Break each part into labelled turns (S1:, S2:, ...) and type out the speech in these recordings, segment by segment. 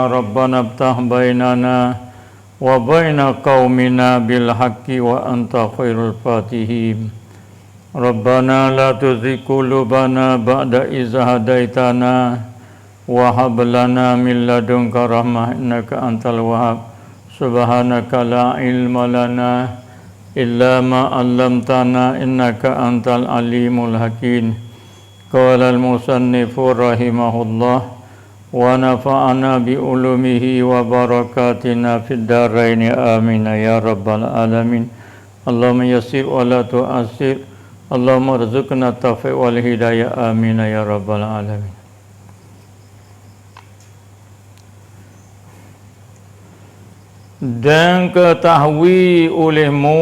S1: ربنا افتح بيننا وبين قومنا بالحق وأنت خير الفاتحين ربنا لا تزغ قلوبنا بعد إذ هديتنا وهب لنا من لدنك رحمة إنك أنت الوهاب سبحانك لا علم لنا إلا ما علمتنا إنك أنت العليم الحكيم قال المصنف رحمه الله ونفعنا بعلومه وبركاتنا في الدارين آمين يا رب العالمين اللهم يسر ولا تعسر اللهم ارزقنا التوفيق والهداية آمين يا رب العالمين. Dan ketahui olehmu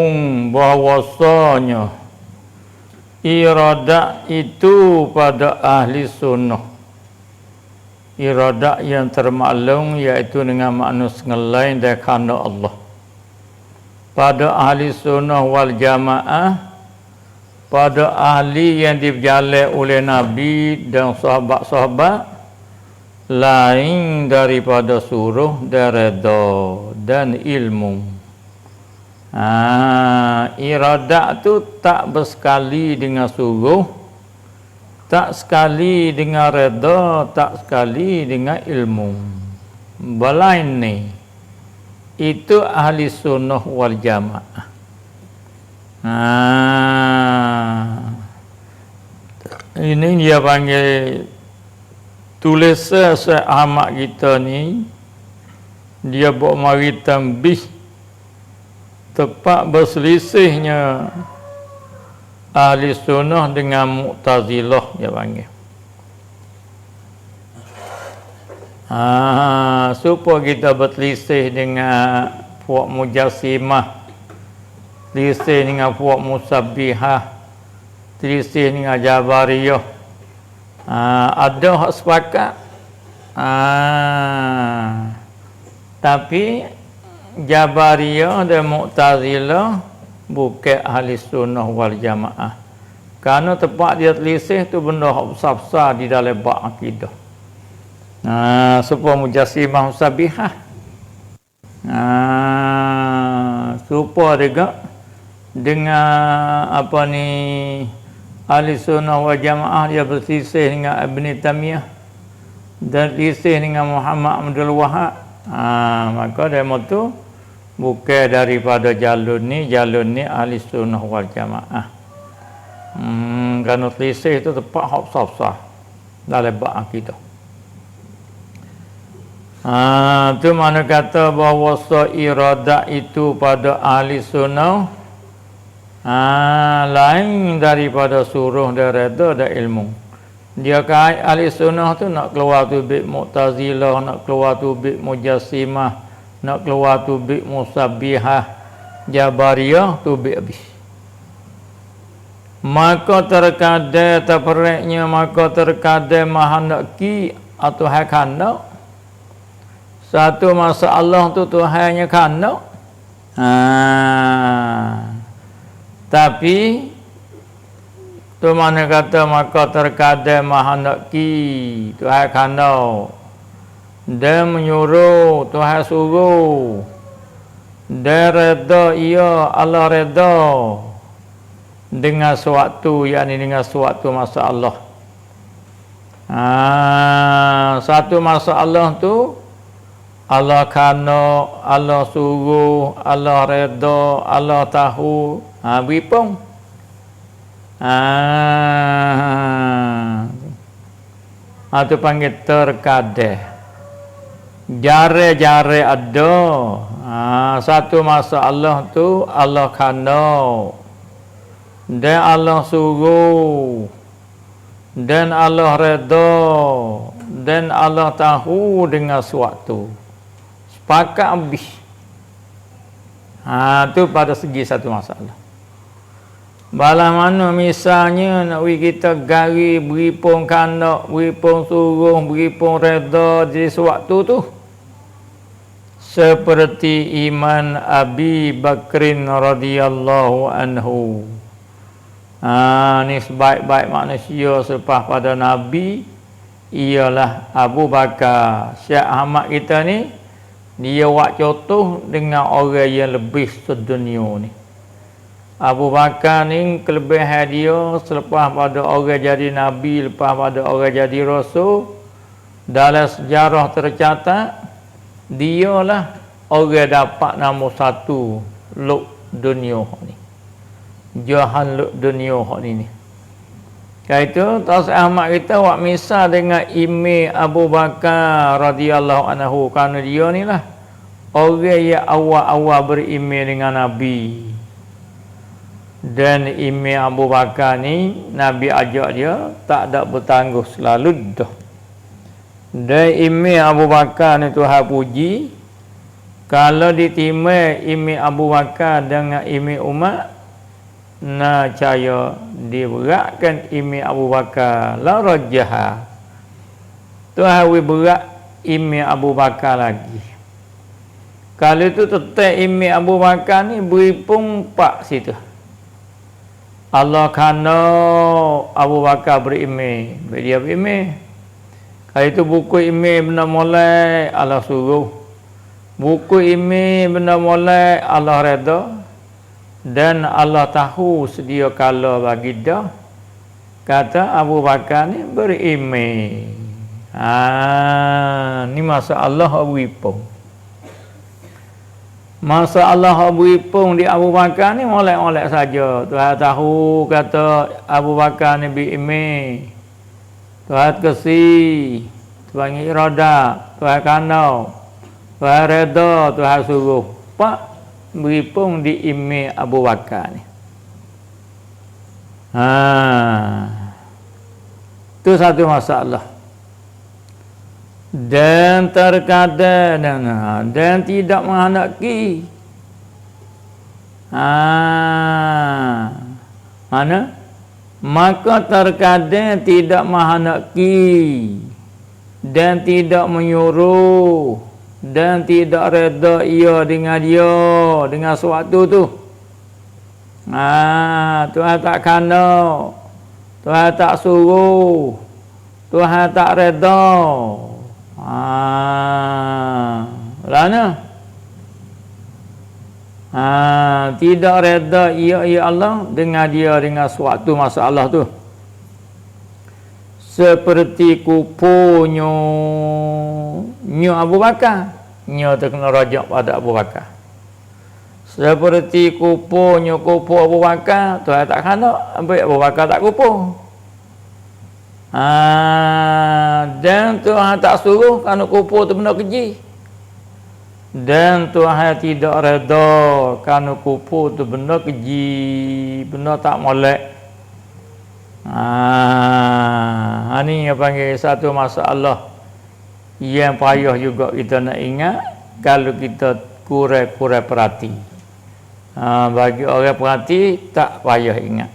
S1: bahwasanya iradah itu pada ahli sunnah, iradah yang termaklum iaitu dengan makna selain daripada Allah. Pada ahli sunnah wal jamaah, pada ahli yang diberjalan oleh Nabi dan sahabat-sahabat, lain daripada suruh dan redha dan ilmu. Iradat tu tak bersekali dengan suruh, tak sekali dengan redha, tak sekali dengan ilmu. Belain ni itu ahli sunnah wal jamaah. Ini dia panggil tulisan Syekh Ahmad kita ni, dia buat mari tambih tepat berselisihnya ahli sunnah dengan Mu'tazilah dia panggil. Supaya kita berselisih dengan puak Mujassimah, selisih dengan puak Musabbihah, selisih dengan Jabariyah. Ada hak sepakat, tapi Jabariyah dan Mu'tazilah bukan ahli sunnah wal jamaah, kerana tempat dia selisih tu benda hak besar-besar di dalam bab akidah. Supaya Mujassimah Musabbihah, supaya juga dengan apa ni ahli sunnah wal jamaah dia berselisih dengan Ibn Taymiyah dan berselisih dengan Muhammad Abdul Wahab. Maka dia tu bukan daripada jalur ni ahli sunnah wal jamaah. Kerana selisih itu tepat hak besar-besar dalam bab akidah. Tu mana kata bahawa iradah itu pada ahli sunnah lain daripada suruh dan redha dan ilmu. Dia kait ahli sunnah tu nak keluar tu bid Mu'tazilah, nak keluar tu bid Mujassimah, nak keluar tu bid Musabbihah, Jabariyah tu bid habis. Maka terkadang terpereknya, maka terkadang mahandaki atau hak kandak. Satu masalah tu Tuhannya kandak. Tapi tu mana kata maka terkadang mahandaki Tuhan kandak dan menyuruh Tuhan suruh dan redha ia Allah redha dengan suatu, yakni dengan suatu masalah. Satu masalah tu Allah kana, Allah suruh, Allah redha, Allah tahu, beripung. Itu panggil terkadang. Jare-jare ada. Satu masalah tu Allah kana dan Allah suruh dan Allah redha dan Allah tahu dengan suatu. Sepakat habis. Tu pada segi satu masalah. Bala mana misalnya nak kita gari beripung kandak, beripung suruh, beripung redha di sewaktu tu. Seperti iman Abi Bakrin radhiyallahu anhu. Ni sebaik-baik manusia selepas pada Nabi, ialah Abu Bakar. Syekh Ahmad kita ni dia buat contoh dengan orang yang lebih sedunia ni. Abu Bakar ni kelebihan dia selepas pada orang jadi Nabi, lepas pada orang jadi Rasul, dalam sejarah tercatat dialah orang dapat nombor 1 luk dunia ni. Jahan luk dunia ni. Kaitu tas Ahmad kita buat misal dengan Imam Abu Bakar radhiyallahu anhu, kerana dia ni lah orang yang awal-awal beriman dengan Nabi. Dan Imam Abu Bakar ni Nabi ajak dia tak ada bertangguh selalu dah. Dan Imam Abu Bakar ni Tuhan puji, kalau ditimai Imam Abu Bakar dengan Imam Umar, nah caya diberatkan Imam Abu Bakar la rajaha. Tuhan berat Imam Abu Bakar lagi. Kalau itu tetap Imam Abu Bakar ni beripung pak situ. Allah kana Abu Bakar beriman, dia beriman. Kalau itu buku imam benda mulai Allah suruh. Buku imam benda mulai Allah redha. Dan Allah tahu sedia kala bagi dah. Kata Abu Bakar ni beriman. Ni masa Allah beripung. Masa Allah beripung di Abu Bakar ni molek-molek saja. Tuhan tahu kata Abu Bakar ni beriman. Tuhan kasih, Tuhan irada, Tuhan kanau, Tuhan redha, Tuhan suruh. Pak beripung di Imam Abu Bakar ni. Itu satu masalah. Dan terkadang dan tidak menghendaki. Mana? Maka terkadang tidak menghendaki dan tidak menyuruh dan tidak reda ia dengan suatu tu. Tuhan tak kena, Tuhan tak suruh, Tuhan tak reda. Lana. Tidak reda ia Allah dengan suatu masalah tu. Seperti kupunya Abu Bakar, terkena rajak pada Abu Bakar. Seperti kupu Abu Bakar, Tuhan tak kena, ambil Abu Bakar tak kupu. Dan Tuhan tak suruh kerana kupu tu benda keji. Dan Tuhan tidak reda kerana kupu tu benda keji, benda tak molek. Ini yang panggil satu masalah yang payah juga kita nak ingat kalau kita kurang perhati. Bagi orang perhati tak payah ingat.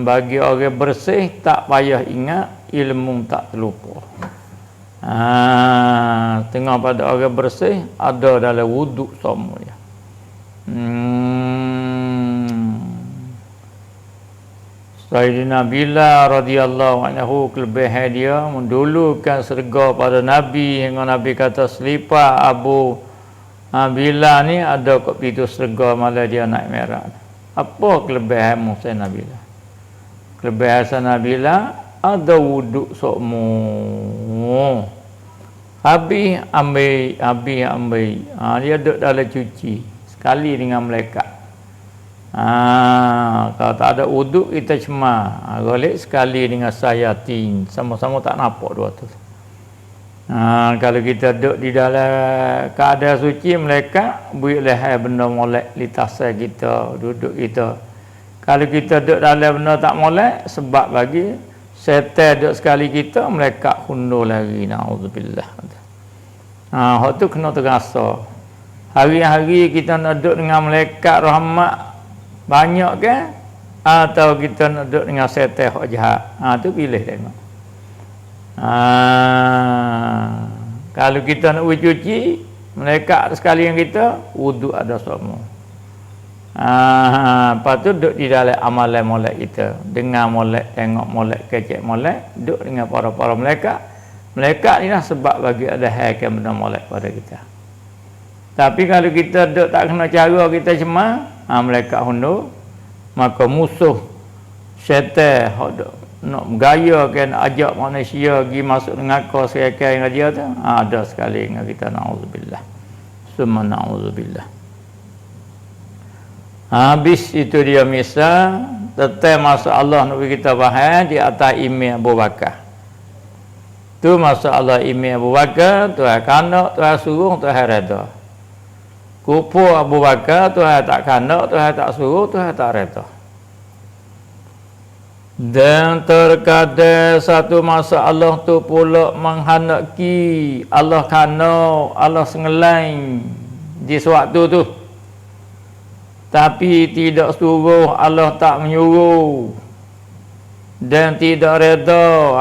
S1: Bagi orang bersih tak payah ingat, ilmu tak terlupa. Tengah pada orang bersih ada dalam wuduk semuanya. Sayyidina Bilal radhiyallahu anhu kelebihan dia mendulukan serga pada Nabi hingga Nabi kata selipar Abu Bilal ni ada kat pintu serga malah dia naik merah. Apa kelebihan Sayyidina Bilal? Kelebihan Sayyidina Bilal ada wuduk semua. Habis ambil. Dia duduk dalam cuci sekali dengan malaikat. Kalau tak ada wuduk kita cemar. Golek sekali dengan sayatin, sama-sama tak nampak dua tu. Kalau kita duduk di dalam keadaan suci, malaikat buat leher benda molek litasai kita, duduk kita. Kalau kita duduk dalam benda tak molek, sebab bagi setan duduk sekali kita, malaikat hundur lagi. Na'udzubillah. Hak tu kena terasa. Hari-hari kita nak duduk dengan malaikat rahmat banyak ke? Atau kita nak duduk dengan setan hak jahat? Tu pilih tengok. Kalau kita nak cuci, malaikat sekali yang kita wuduk ada semua. Lepas tu duduk di dalam amalan molek kita. Dengar molek, tengok molek, kecek molek. Duduk dengan para-para malaikat. Malaikat ni lah sebab bagi ada hakikat benda molek pada kita. Tapi kalau kita duduk tak kena cara kita cemar, malaikat hundur, maka musuh syaitan nak gaya ke nak ajak manusia pergi masuk neraka sekai dengan dia tu, ada sekali dengan kita, naudzubillah. Summa naudzubillah. Habis itu dia misal tetap masa Allah nak kita faham di atas imam Abu Bakar. Tu masa Allah imam Abu Bakar, Tuhan kanak, Tuhan suruh, Tuhan reda. Kupur Abu Bakar, Tuhan tak kanak, Tuhan tak suruh, Tuhan tak reda. Dan terkadang satu masa Allah tu pula menghendaki Allah kanak, Allah sengelain di sewaktu tu. Tapi tidak suruh, Allah tak menyuruh. Dan tidak reda,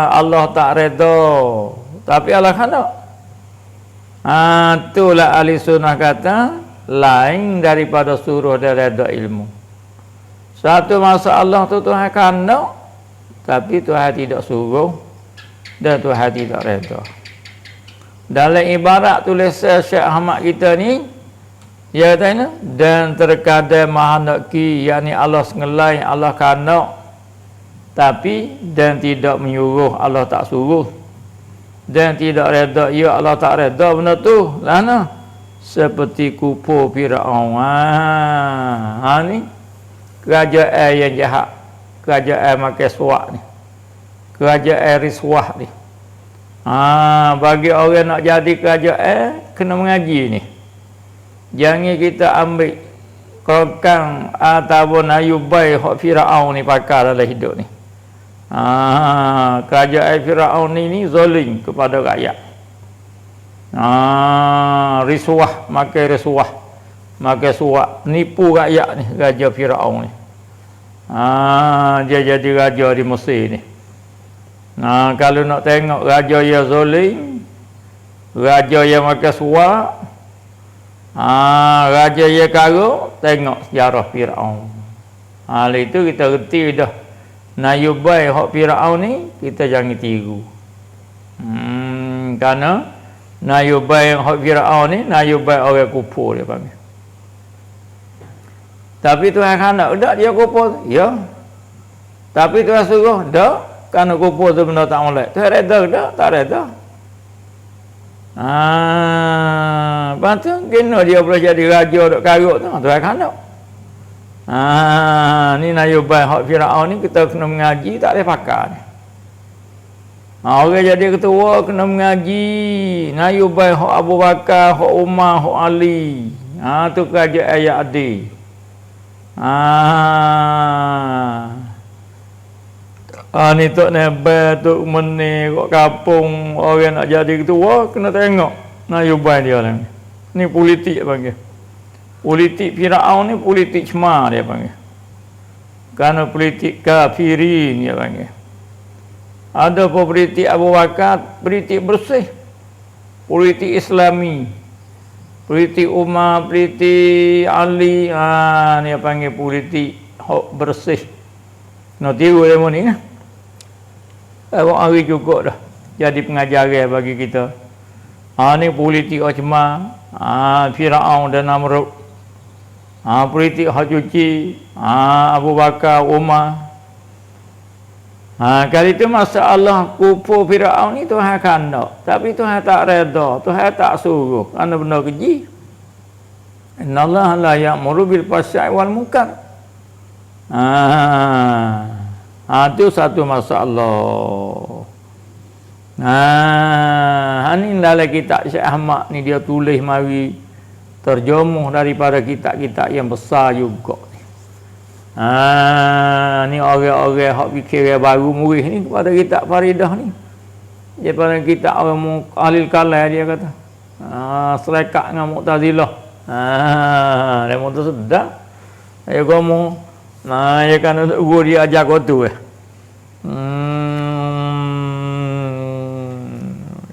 S1: Allah tak reda. Tapi Allah kena. Itulah ahli sunnah kata, lain daripada suruh dan reda ilmu. Satu masa Allah tu Tuhan kena, tapi Tuhan tidak suruh dan Tuhan tidak reda. Dalam ibarat tulisan Syekh Ahmad kita ni, ya tanya, dan terkadang mahendaki, yakni Allah sengelai, Allah kanak, tapi dan tidak menyuruh, Allah tak suruh, dan tidak reda, ya Allah tak reda benda tu lana seperti kupur Firaun. Ni kerajaan yang jahat, kerajaan makan suak ni, kerajaan riswah ni. Bagi orang nak jadi kerajaan kena mengaji ni. Jangan kita ambil kokang ataupun ayubai hak Firaun ni pakar dalam hidup ni. Kerajaan Firaun ni zalim kepada rakyat. Riswah, makan riswah, makan suap, nipu rakyat ni, raja Firaun ni. Dia jadi raja di Mesir ni. Kalau nak tengok raja yang zalim, raja yang makan suap, raja yang kara, tengok sejarah Firaun. Hal itu kita reti dah. Nayubai hak Firaun ni kita jangan tiru. Kerana nayubai hak Firaun ni nayubai orang kufur dia panggil. Tapi Tuhan kena dak dia kufur, ya. Tapi Tuhan suruh dak, kerana kufur tu benda tak molek. Tuhan reda dak, tak reda. Lepas tu kena dia boleh jadi raja duk karut tu, Tuhan kena. Ni nayubai hak Firaun ni kita kena mengaji, tak boleh pakar ni. Orang jadi ketua kena mengaji, nayubai hak Abu Bakar, hak Umar, hak Ali. Tu kerajaan ayat adil. Ni tok nebel tok meni kat kampung orang nak jadi ketua kena tengok nayubai dia lah. Ni politik panggil. Politik Firaun ni politik cemar dia panggil. Kerana politik kafirin dia panggil. Ada politik Abu Bakar, politik bersih. Politik Islami. Politik Umar, politik Ali, ni dia panggil politik bersih. Nak tiru demo ni kan? Orang hari cukup dah jadi pengajaran bagi kita. Ni politik cemar. Firaun dan Namrud. Politik hak cuci, Abu Bakar, Umar. Kali itu masa Allah kufur Firaun ni Tuhan kena, tapi Tuhan tak reda, Tuhan tak suruh, kerana benda keji. Innallaha la ya'muru bil fahsya'i wal munkar. Itu satu masalah. Ini dalam kitab Syekh Ahmad ni dia tulis mari terjemuh daripada kitab-kitab yang besar juga. Ni orang-orang hak fikir baru murih ni kepada kitab Faridah ni. Dia pada kitab orang ahli kalam dia kata. Selekat dengan Mu'tazilah. Dia mutu sedap. Dia ngomong, dia kan guru dia ajar kau tu.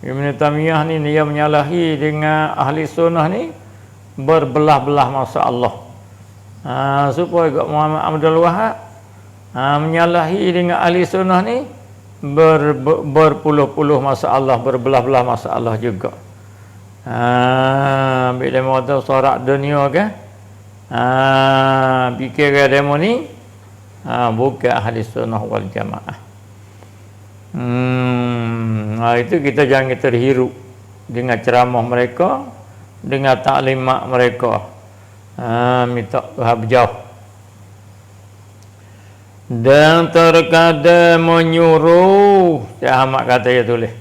S1: Ibn Taymiyah ni dia menyalahi dengan ahli sunnah ni berbelah-belah masa Allah. supaya Gak Muhammad Abdul Wahab menyalahi dengan ahli sunnah ni berpuluh-puluh masalah, berbelah-belah masalah juga. Bila mau sorak dunia ke, fikir demo ni bukan ahli sunnah wal jamaah. Itu kita jangan terhiru dengan ceramah mereka, dengan taklimat mereka. Minta Tuhan berjauh. Dan terkadang menyuruh, Syekh Ahmad kata dia tulis.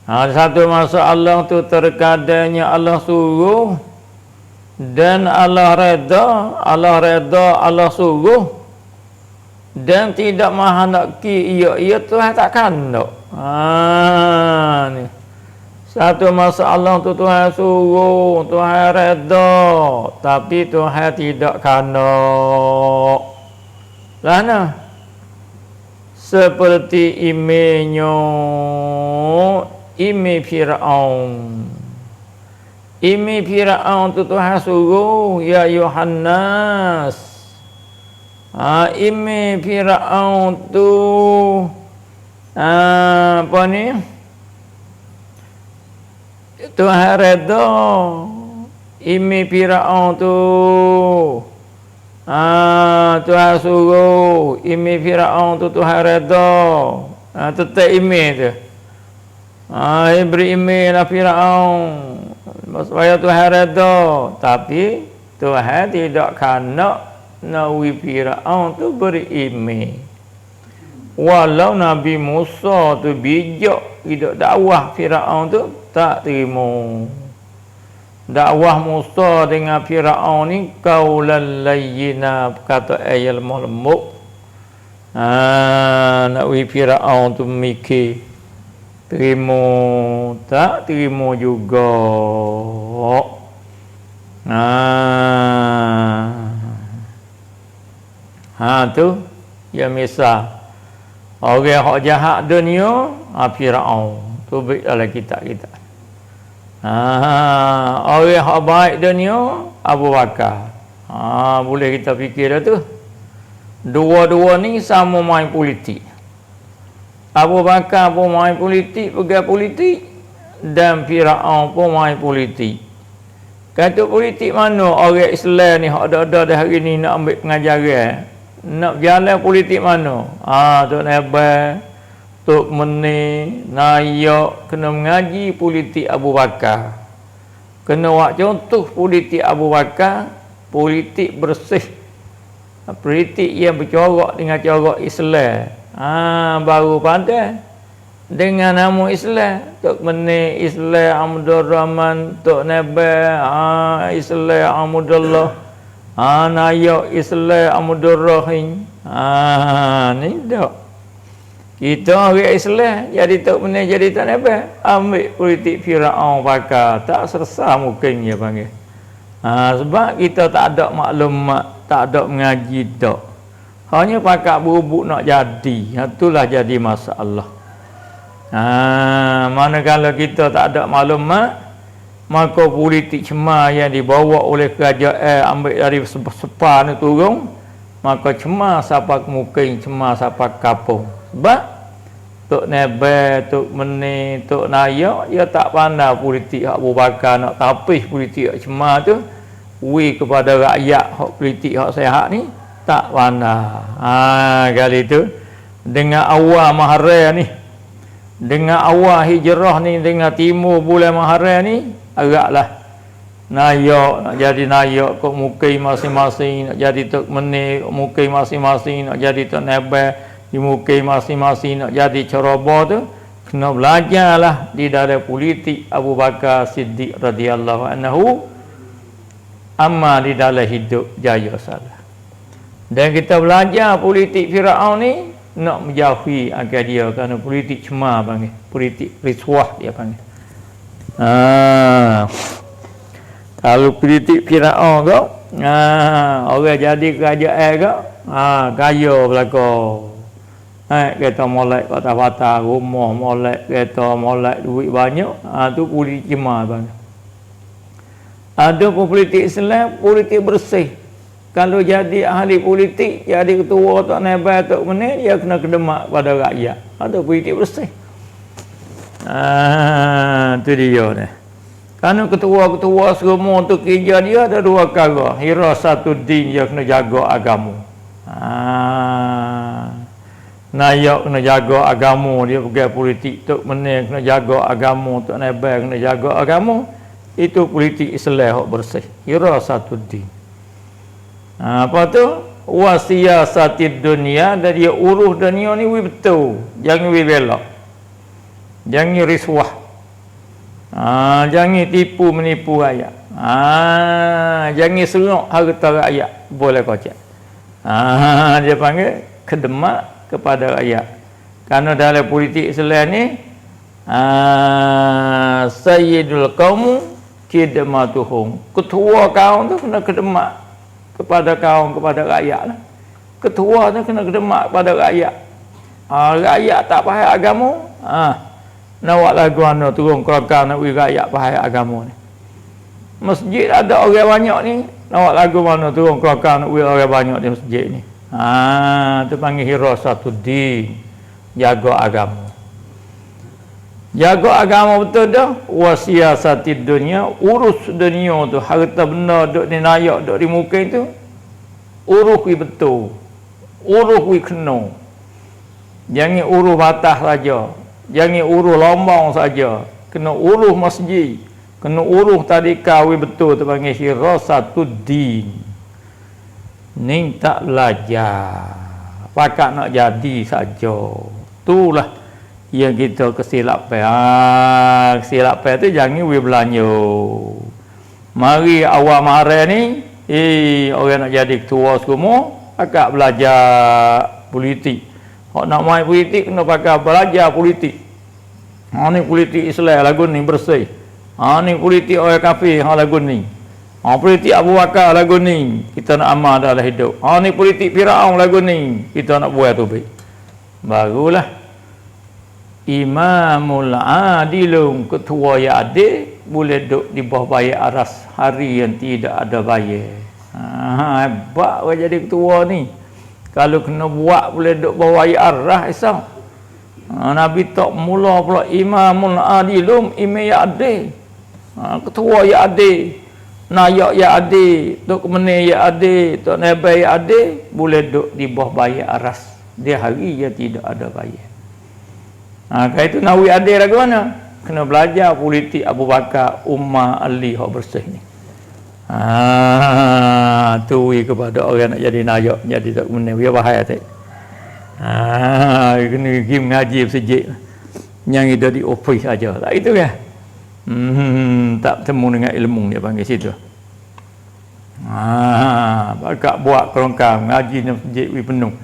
S1: Satu masalah tu terkadangnya Allah suruh dan Allah reda, Allah suruh dan tidak maha nak ia Tuhan takkan nak. Ni. Satu masalah tu Tuhan suruh, Tuhan reda, tapi Tuhan tidak kanak. Lana seperti imejnya ime Fir'aun. Ime Fir'aun tu Tuhan suruh, ya Yohanes. Ime Fir'aun tu apa ni? Tuhan reda. Ime Fir'aun tu Tuhan suruh, ime Fir'aun tu Tuhan reda. Tetap ime tu. Beri ime lah Fir'aun supaya Tuhan reda, tapi Tuhan tidak kanak nawi Fir'aun tu beri ime. Walau Nabi Musa tu bijak hidup dakwah, Fir'aun tu tak terima. Dakwah Musa dengan Fir'aun ni qaulan layyina, kata ayat lemuk. Nabi Fir'aun tu mikir, terima tak terima juga. Tu ya misal orang hak jahat dunia, Fir'aun tu baik dalam kitab kita. Orang hak baik dunia, Abu Bakar. Boleh kita fikir dah tu. Dua-dua ni sama main politik. Abu Bakar pun main politik, pegang politik, dan Fir'aun pun main politik. Kata politik mana orang Islam ni hak ada dah hari ni nak ambil pengajaran, nak jalan politik mana? Tok Nabai, Tok Meni, Nayak kena mengaji politik Abu Bakar. Kena buat contoh politik Abu Bakar, politik bersih. Politik yang bercorak dengan corak Islam. Baru pandai dengan nama Islam. Tok Meni Islam Abdul Rahman, Tok Nabai Islam Amudullah, Nayak Islam Amudul Rahim. Ni dak. Kita orang Islam jadi Tok Meni, jadi Tok Nabai, ambil politik Fir'aun Bakar, tak selesai mungkin dia panggil. Sebab kita tak ada maklumat, tak ada mengaji dak. Hanya pakat berubuk nak jadi. Itulah jadi masalah. Manakala kita tak ada maklumat, maka politik cemar yang dibawa oleh kerajaan ambil dari sepa ni turun, maka cemar siapa mungkin, cemar siapa kapung. Sebab Tok Nabai, Tok Meni, Tok Nayak, dia tak pandai politik Abu Bakar nak tapis politik cemar tu kepada rakyat, hak politik hak sehat ni tak pandai. Kali tu dengan awal Muharram ni, dengan awal hijrah ni, dengan timur bulan Muharram ni, agaklah Nayak nak jadi Nayak kok mukai masing-masing, nak jadi Tok Meni mukai masing-masing, nak jadi Tok Nabai di mukai masing-masing, nak jadi ceroboh tu kena belajarlah di dalam politik Abu Bakar Siddiq radhiyallahu anhu, amma di dalam hidup jaya salah. Dan kita belajar politik Fir'aun ni nak menjauhi agar dia, kerana politik cemar panggil, politik risuah dia panggil. Kalau politik Fir'aun kau, orang jadi kerajaan kau, kaya belakang. Kereta molek patah-patah, rumah molek, kereta molek, duit banyak, tu politik cemar panggil. Ada pun politik Islam, politik bersih. kalau jadi ahli politik, jadi ketua Tok Nabai Tok Menir, dia kena kedemak pada rakyat. Ada politik bersih. Itu dia ni. Kerana ketua-ketua semua tu kerja dia ada dua perkara. Hirasatuddin, dia kena jaga agama. Nayak kena jaga agama, dia pergi politik. Tok Menir kena jaga agama, Tok Nabai kena jaga agama. Itu politik Islam yang bersih. Hirasatuddin. Apa tu? Wasiyasatid dunia, dan dia urus dunia ni betul. Jangan belak. Jangan riswah. Jangan tipu menipu rakyat. Jangan serok harta rakyat. Boleh kocak. Dia panggil kedemak kepada rakyat. Karena dalam politik Islam ni sayyidul qaum khidmatuhum. Ketua kaum tu kena kedemak kepada kaum, kepada rakyat lah. Ketua tu kena kedemak kepada rakyat. Rakyat tak faham agama, nak lagu mana turun kelakar nak beri rakyat faham agama ni. Masjid ada orang banyak ni, nak lagu mana turun kelakar nak beri orang banyak di masjid ni. Tu panggil hirasatuddin, jaga agama. Jaga agama betul dah. Wasiyasatid dunia, urus dunia tu, harta benda duk di nayak, duk di muka tu, urus we betul, urus we kena. Jangan urus batas saja, jangan urus lombang saja, kena urus masjid, kena urus tadika we betul. Tu panggil hirasatuddin. Ni tak belajar, pakat nak jadi saja. Itulah yang kita kesilapan. Kesilapan tu jangan we belanja. Mari awam hari ni, orang nak jadi ketua semua, pakat belajar politik. Hak nak main politik kena pakai belajar politik. Ni politik Islam lagu ni bersih. Ni politik orang kafir lagu ni. Politik Abu Bakar lagu ni kita nak amal dalam hidup. Ni politik Firaun lagu ni kita nak buat tu baik. Barulah Imamul Adilum, ketua yang adil, boleh duduk di bawah bayar aras hari yang tidak ada bayar. Hebat orang jadi ketua ni. Kalau kena buat boleh duduk bawah bayar aras esok. Nabi tak mula pula Imamul Adilum, imam yang adil, ketua yang adil, nayak yang adil, Tok Menir yang adil, Tok Nabai yang adil, boleh duduk di bawah bayar aras dia hari yang tidak ada bayar. Kalau itu Nawi adil lagu mana? Kena belajar politik Abu Bakar, Umar, Ali hak bersih ni. Tuwi kepada orang nak jadi nayak, jadi Tok Menir, dia bahaya tak? Kena pergi mengaji sejik. Yang itu di office saja. Tak itu kan? Tak bertemu dengan ilmu dia panggil situ. Bakal buat kerongkang mengaji dalam sejik penuh.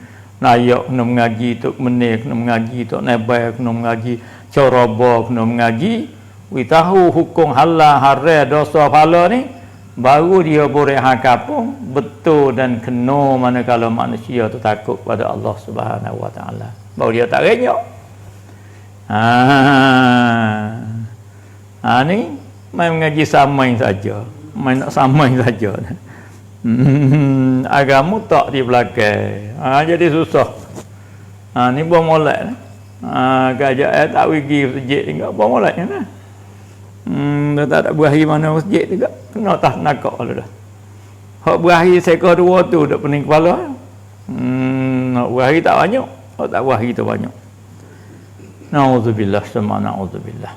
S1: Nayak kena mengaji, Tok Menir kena mengaji, Tok Nabai kena mengaji, Coraba kena mengaji. Tahu hukum halal haram dosa pahala ni, baru dia boleh hakapung betul dan kena manakala manusia tu takut pada Allah Subhanahu Wa Taala. Baru dia tak renyok. Ni main mengaji samai saja, main nak samai saja. Agama tak di belakang. Jadi susah. Ni buang molek. Gajah tak pergi masjid juga buang molek kan. Tak ada berahi mana masjid juga. Kena tak nakak dah. Hak berahi seekor dua tu dak pening kepala. Hak berahi tak banyak. Hak tak berahi tu banyak. Nauzubillah sama nauzubillah.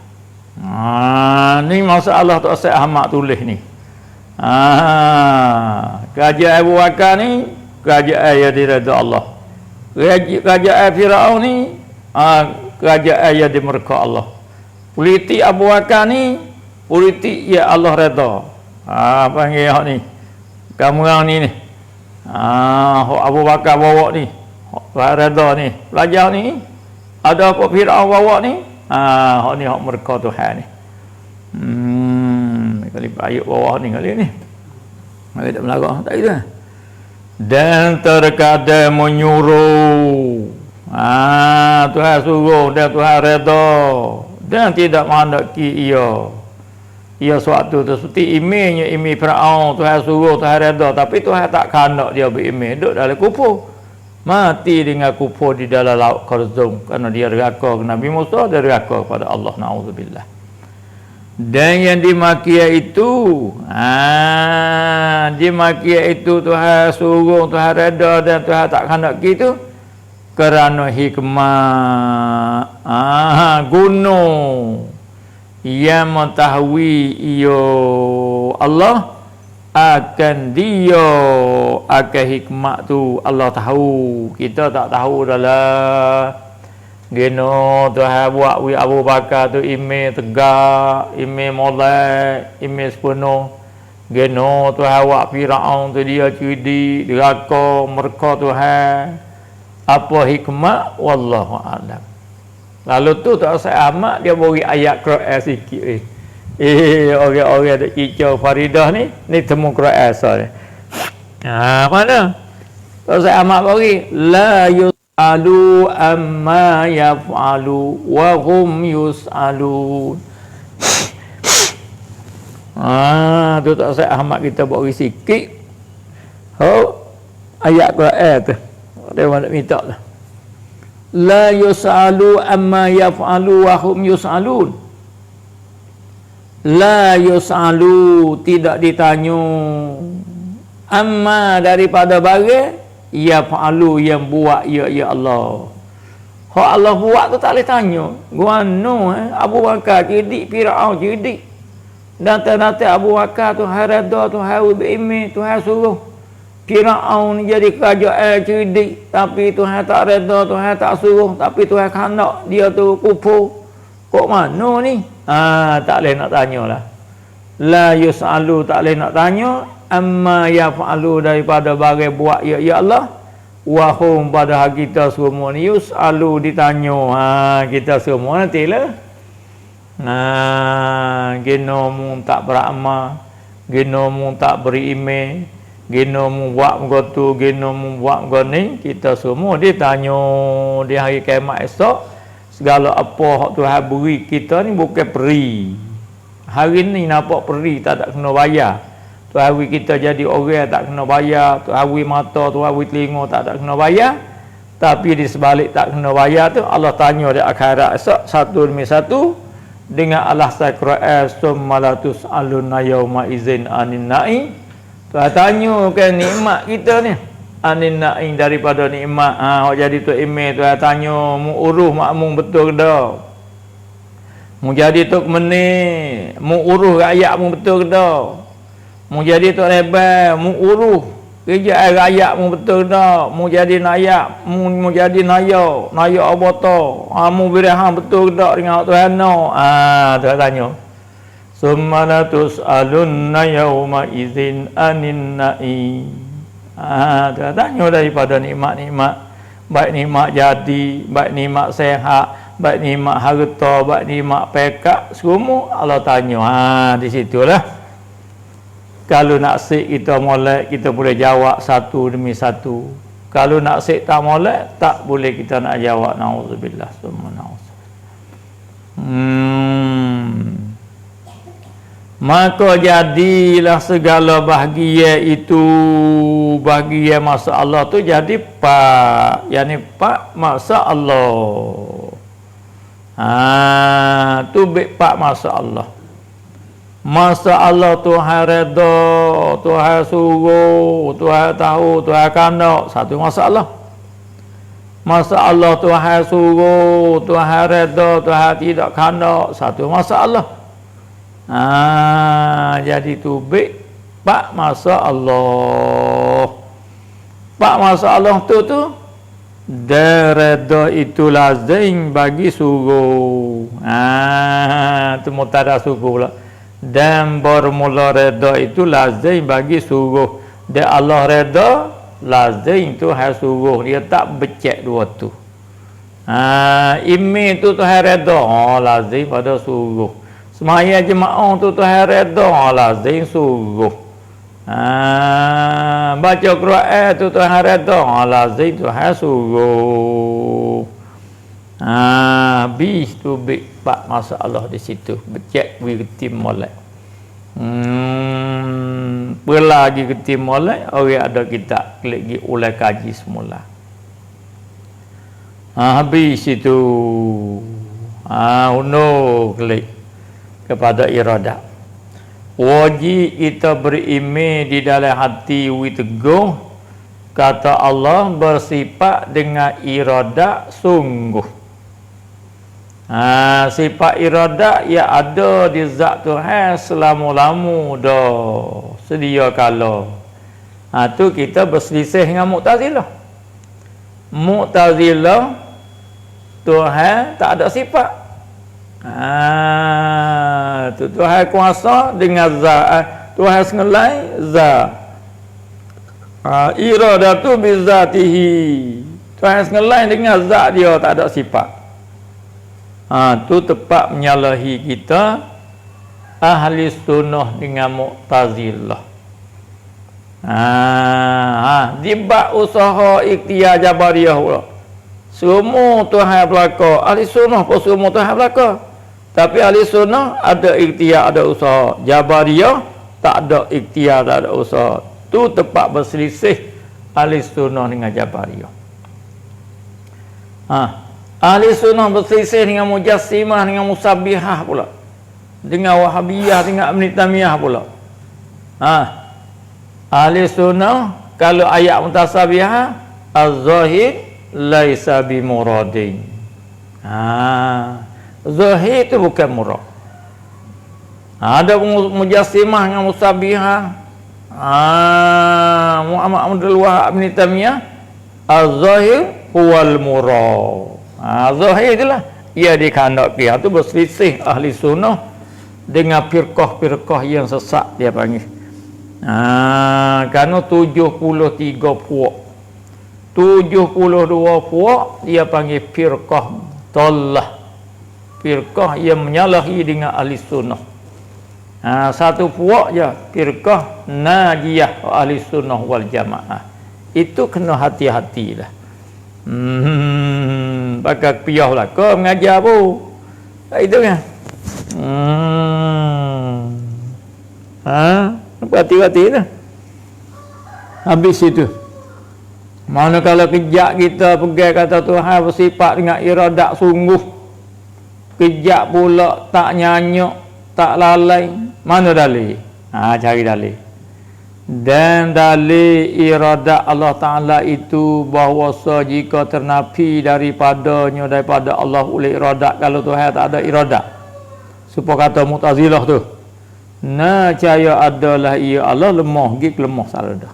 S1: Ni masalah Tok Syekh Ahmad tulis ni. Kerajaan Abu Bakar ni kerajaan yang diredha Allah. Kerajaan Firaun ni kerajaan yang dimurka Allah. Politik Abu Bakar ni politik yang Allah redha. Panggil hak ni. Kamu orang ni. Hak Abu Bakar bawa ni. Hak redha ni. Pelajar ni ada apa Firaun bawa ni? Hak ni hak murka Tuhan ni. Kali ayat bawah ni kali ni. Mari tak melagak tak itu. Dan terkadang menyuruh. Tuhan suruh dan Tuhan redha dan tidak menghendaki ia. Ya suatu tu seperti imejnya imej Firaun, Tuhan suruh, Tuhan redha, tapi Tuhan tak kandak dia berimej, duduk dalam kufur. Mati dengan kufur di dalam laut Qarzum kerana dia derhaka ke Nabi Musa, dia derhaka kepada Allah, naudzubillah. Dan yang dimaki itu dimaki itu Tuhan suruh, Tuhan redha dan Tuhan tak kandak gitu kerana hikmah gunung yang mengetahui ia Allah akan dia akan hikmat tu Allah tahu, kita tak tahu dalam geno Tuhan buat wi Abu Bakar tu imej tegak, imej molek, imej sepenuh. Geno Tuhan buat Firaun tu dia cerdik, derhaka, murka Tuhan. Apa hikmah wallahu a'lam. Lalu tu tak usah amat dia bagi ayat Quran sikit orang-orang duk cicau Faridah ni temu Quran asal. Mana? Tak usah amat bagi la yus'alu amma yaf'alu wa hum yus'alun. Tu tak usah amat kita bagi sikit. Ayat Quran tu. Dia nak minta lah. La yus'alu amma yaf'alu wa hum yus'alun. La yus'alu, tidak ditanya amma daripada barang yaf'alu yang buat ya Allah. Hak Allah buat tu tak boleh tanya. Guano Abu Bakar cerdik, Firaun cerdik. Datang-datang Abu Bakar tu harada tu haru berimej, tu suruh Firaun jadi kerajaan cerdik, tapi Tuhan tak reda, Tuhan tak suruh, tapi Tuhan kandak dia tu kufur. Kok mana ni? Tak boleh nak tanyalah. La yus'alu, tak boleh nak tanya amma yaf'alu daripada barang buat ya Allah. Wa hum pada kita semua ni yus'alu ditanya. Kita semua nantilah. Genomu tak beramal, genomu tak berimej, genomu buat begitu, genomu buat begini, kita semua ditanya di hari kiamat esok. Segala apa hak Tuhan beri kita ni bukan peri. Hari ni nampak peri tak ada kena bayar. Tuhan beri kita jadi orang tak kena bayar, Tuhan beri mata, Tuhan beri telinga tak ada kena bayar. Tapi di sebalik tak kena bayar tu Allah tanya di akhirat esok satu demi satu dengan alasan Quran summa la tus'aluna yauma izin anin na'im. Tuhan tanya kan nikmat kita ni anin na'im daripada nikmat. Jadi tu email Tuhan tanya mu uruh makmum betul ke dak, mu jadi tu meneh mu uruh rakyat mu betul ke dak, mu jadi tu lebar mu uruh kerja rakyat mu betul ke dak, mu jadi nayak mu jadi nayak abota mu berahan betul ke dak dengan Tuhan no. Tuhan tanya summa la tus'alunna yauma idzin anin na'im. Tuhan tanya daripada nikmat-nikmat, baik nikmat jadi, baik nikmat sehat, baik nikmat harta, baik nikmat pekat, semua Allah tanya. Di situlah kalau nak sik kita molek, kita boleh jawab satu demi satu. Kalau nak sik tak molek, tak boleh kita nak jawab. Nauzubillah summa nauzubillah. Maka jadilah segala bahagia itu, bahagia masa Allah tu jadi pak, yani pak masa Allah. Tu pak masa Allah. Masa Allah Tuhan reda, Tuhan suruh, Tuhan tahu, Tuhan kandak, satu masalah. Masa Allah Tuhan suruh, Tuhan reda, Tuhan tidak kandak, satu masalah. Jadi tu baik pak masa Allah. Pak masa Allah tu reda itu lazim bagi suruh. Tu mutada suruh pula. Dan bermula reda itu lazim bagi suruh. Dan Allah reda lazim tu hai suruh, dia tak becek dua tu. Imi tu Tuhan reda, lazim pada suruh. Semaya jemaah tu Tuhan reda, lazim suruh. Baca Quran tu Tuhan reda, lazim Tuhan suruh. Bis tu pak masalah di situ becek wirtim molek. Pelagi ke mulai orang ada kita klik gi ulai kaji semula. Habis itu klik kepada iradah. Wajib kita beriman di dalam hati teguh kata Allah bersifat dengan iradah sungguh. Sifat iradah ya ada di zat Tuhan selama-lama dah sedia kala. Tu kita berselisih dengan Mu'tazilah. Mu'tazilah Tuhan tak ada sifat. Tu Tuhan kuasa dengan zat, Tuhan sengelai zat. Iradah tu bizatihi. Tuhan sengelai dengan zat dia, tak ada sifat. Tu tepat menyalahi kita ahli sunnah dengan Mu'tazilah. Dibak usaha ikhtiar Jabariyah pula. Semua Tuhan belaka. Ahli sunnah pun semua Tuhan belaka. Tapi ahli sunnah ada ikhtiar, ada usaha. Jabariyah tak ada ikhtiar, tak ada usaha. Tu tepat berselisih ahli sunnah dengan Jabariyah. Ahli sunnah berselisih dengan Mujassimah, dengan Musabbihah pula. Dengan Wahabiyah, dengan Ibn Taymiyah pula. Ahli sunnah kalau ayat mutasabihah az-zahir laisa bimuradin. Zahir itu bukan murad. Ada Mujassimah dengan Musabbihah. Muhammad Abdul Wahab Ibn Taymiyah az-zahir huwal murad. Zahir itulah ia dikandaki. Itu berselisih ahli sunnah dengan firqah-firqah yang sesat dia panggil. Kerana 73 puak, 72 puak dia panggil firqah dallah, firqah yang menyalahi dengan ahli sunnah. Satu puak je firqah najiyah ahli sunnah wal jamaah. Itu kena hati-hatilah. Pakai piah lah kau mengajar apa itu kan. Hati-hati lah. Habis itu mana kalau kejak kita pegang kata Tuhan bersifat dengan iradat sungguh, kejak pula tak nyanyuk, tak lalai, mana dalil? Cari dalil. Dan dalil iradat Allah Ta'ala itu bahawa jika ternafi daripada Allah oleh iradat, kalau Tuhan tak ada iradat, supaya kata Mu'tazilah tu, caya adalah ia Allah lemah, gig lemah salah dah.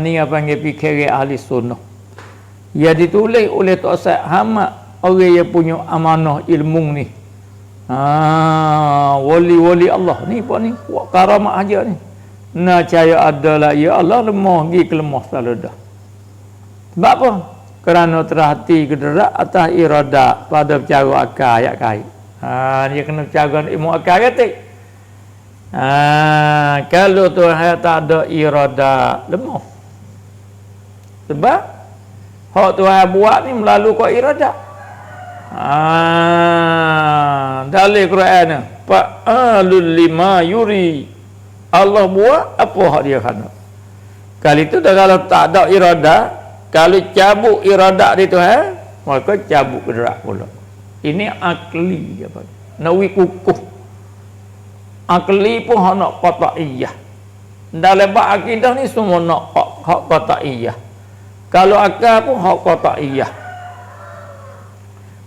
S1: Ni apa yang fikir ahli sunnah. Ia ditulis oleh Tok Said Hamad, orang yang punya amanah ilmu ni. Wali-wali Allah ni apa ni? Karamah aja ni. Caya adalah ya Allah lemah gi kelemah selalu dah. Sebab apa? Kerana terhati kederak atas iradat pada cara akal ayat kait. Dia kena cara ilmu akal kata. Kalau Tuhan tak ada iradat lemah. Sebab hak Tuhan buat ni melalui kau iradat. Dalil Quran fa'alul lima yuri. Allah buat apa hak dia kena. Kali itu dah kalau tak ada iradat, kalau cabut iradat di Tuhan, maka cabut gerak pula. Ini akli apa? Nawi kukuh. Akli pun hak nak qat'iyah. Dalam bab akidah ni semua nak hak qat'iyah. Kalau akal pun hak qat'iyah.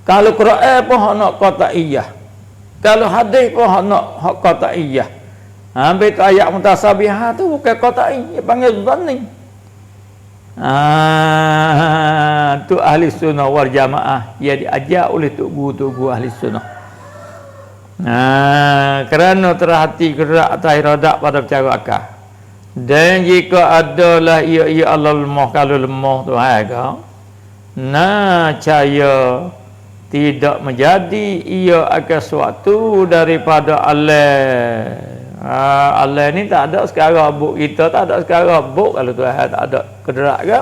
S1: Kalau Quran pun hak nak qat'iyah. Kalau hadis pun hak qat'iyah. Ambil ayat mutasabihah tu bukan qat'iyah, panggil zanni. Tu ahli sunnah wal jamaah ia diajar oleh tugu-tugu ahli sunnah. Kerana terhati gerak atas iradat pada cara akal. Dan jika adalah ia Allah lemah, kalau lemah tu kau caya tidak menjadi ia akan suatu daripada Allah. Allah ni tak ada sekarang buk kita, tak ada sekarang buk. Kalau Tuhan tak ada kederak ke,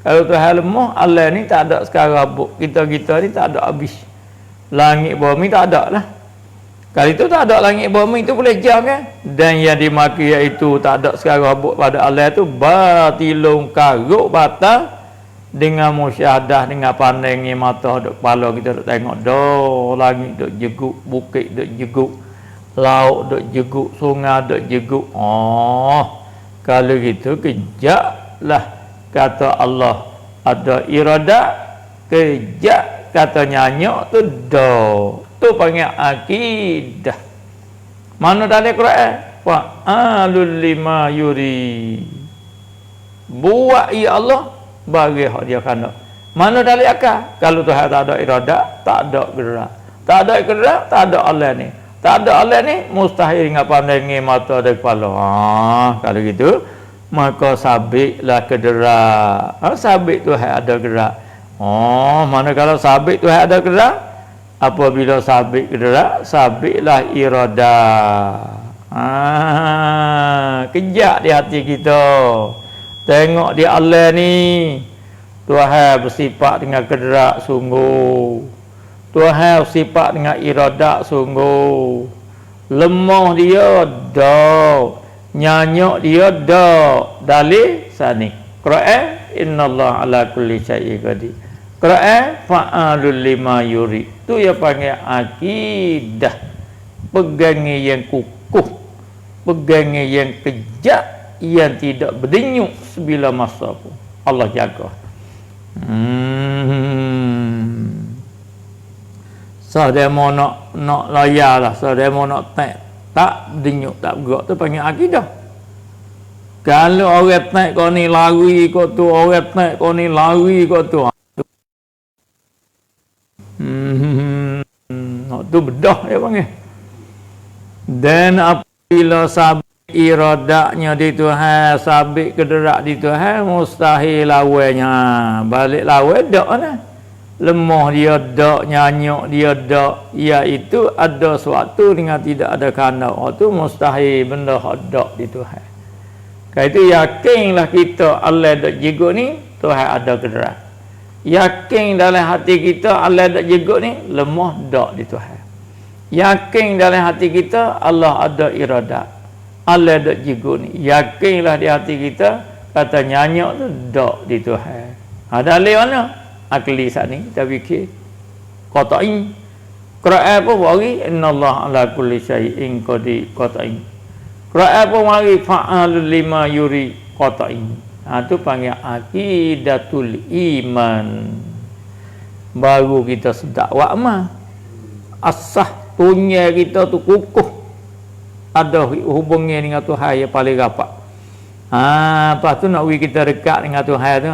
S1: kalau Tuhan lemah, Allah ni tak ada sekarang buk. Kita ni tak ada habis. Langit bumi tak ada lah. Kali itu tak ada langit bumi itu boleh jam kan? Dan yang dimaki iaitu tak ada sekarang pada Allah itu batilung karuk batal dengan musyahadah, dengan pandangi mata duk kepala kita duk tengok dah langit duk jeguk, bukit duk jeguk, laut duk jeguk, sungai duk jeguk. Oh, kalau gitu kejaklah kata Allah ada iradah, kejak kata nyanyi tu dah. Tu panggil akidah. Mana dalam Quran? Fa'alul lima yuri. Buat ya Allah bagi hak dia kena. Mana dalam akal? Kalau Tuhan tak ada iradah, tak ada gerak. Tak ada gerak, tak ada Allah ni. Tak ada Allah ni mustahil dengan pandangi mata dan kepala. Kalau gitu maka sabitlah ke gerak. Sabit Tuhan ada gerak. Mana kalau sabit Tuhan ada gerak? Apabila sabit gerak, sabitlah iradah. Kejak di hati kita. Tengok di Allah ni. Tuhan bersifat dengan gerak sungguh. Tuhan bersifat dengan iradah sungguh. Lemah dia dak. Nyanyuk dia dak. Dalil sani. Quran innallaha ala kulli syai'in qadir. Quran fa'alul lima yuri. Tu yang panggil akidah. Pegangi yang kukuh, pegangi yang kejak, yang tidak berdenyuk sebila masa pun Allah jaga. Sedemo nak layar lah, sedemo nak tak berdenyuk, tak bergerak, tu panggil akidah. Kalau orang tak kau ni lari kau tu, orang tak kau ni lari kau tu, tu bedah dia panggil. Dan apabila sabit iradaknya di Tuhan, sabit kederak di Tuhan, mustahil lawannya. Balik lawan dak lah. Lemah dia dak, nyanyuk dia dak, iaitu ada sesuatu dengan tidak ada kandang. Itu mustahil benda dak di Tuhan. Kalau itu yakinlah kita Allah dak jigut ni, Tuhan ada kederak. Yakin dalam hati kita Allah dak jigut ni, lemah dak di Tuhan. Yakin dalam hati kita Allah ada iradat, Allah ada jigut ni. Yakinlah di hati kita kata nyanyi tu dak di Tuhan. Ada alih mana? Akli saat ni kita fikir qatain. Quran apa bagi innallaha ala kulli syai'in qadir qatain. Quran apa mari fa'alul lima yuri qatain. Tu panggil aqidatul iman. Baru kita sedap wakmah. Asah punya kita tu kukuh, ada hubungnya dengan Tuhan yang paling rapat. Lepas tu nak pergi kita dekat dengan Tuhan tu,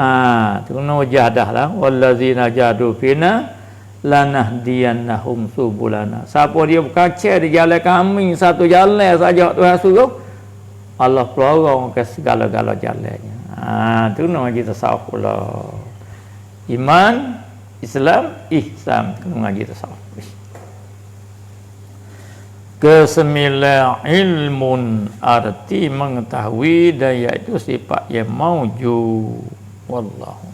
S1: tu kena jadah lah. Wallazina jadu fina lanahdiyannahum subulana. Siapa dia berkacau di jalan kami, satu jalan saja Tuhan suruh, Allah pelorong ke segala-gala jalannya. Tu nama kita tasawuf pula. Iman, Islam, ihsan, kena ngaji tasawuf. Kesembilan ilmun arti mengetahui dan iaitu sifat yang maujud. Wallahu